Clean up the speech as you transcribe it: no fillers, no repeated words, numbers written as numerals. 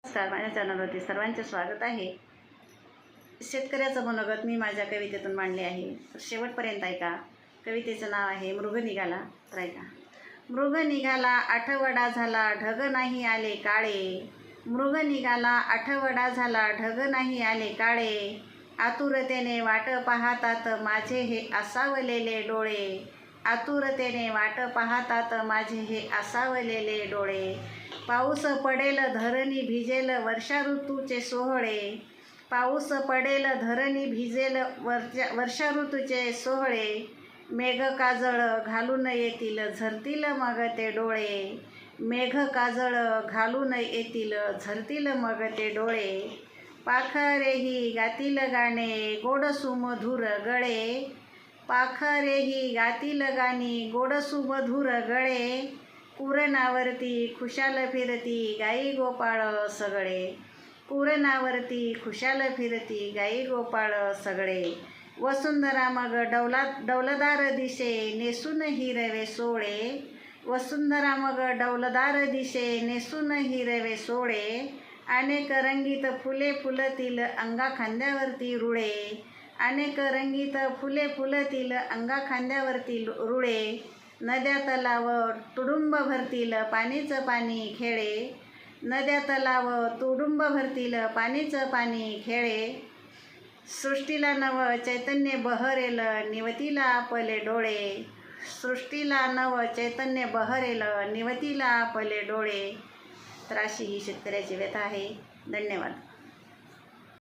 नमस्कार, माझ्या चॅनलवरती सर्वांचे स्वागत आहे. शेतकऱ्याचं मनोगत मी माझ्या कवितेतून मांडले आहे, तर शेवटपर्यंत ऐका. कवितेचं नाव आहे मृग निघाला. तर ऐका. मृग निघाला आठवडा झाला, ढग नाही आले काळे. मृग निघाला आठवडा झाला, ढग नाही आले काळे. आतुरतेने वाट पाहतात माझे हे आसावलेले डोळे. आतुरतेने वाट पाहतात माझे हे आसावलेले डोळे. पाऊस पडेल धरणी भिजेल वर्षा ऋतूचे सोहळे. पाऊस पडेल धरणी भिजेल वर्षा ऋतूचे सोहळे. मेघ काजळ घालून येतील झरतील मग ते डोळे. मेघ काजळ घालून येतील झरतील मग ते डोळे. पाखरेही गातील गाणे गोड सुमधुर गळे. पाखरेही गातील गाणी गोड सुमधुर गळे. कुरणावरती खुशाल फिरती गाई गोपाळ सगळे. कुरणावरती खुशाल फिरती गाई गोपाळ सगळे. वसुंधरा मग डौलदार दिशे नेसून हिरवे सोळे. वसुंधरा मग डौलदार दिशे नेसून हिरवे सोळे. अनेक रंगीत फुले फुलतील अंगा खांद्यावरती रुळे. अनेक रंगीत फुले फुलतील अंगा खांद्यावरती रुळे. नद्या तलाव तुडुंब भरतील पाणीचं पाणी खेळे. नद्या तलाव तुडुंब भरतील पाणीचं पाणी खेळे. सृष्टीला नव चैतन्य बहरेल निवतीला आपले डोळे. सृष्टीला नव चैतन्य बहरेल निवतीला आपले डोळे. तर अशी ही शेतकऱ्याची व्यथा आहे. धन्यवाद.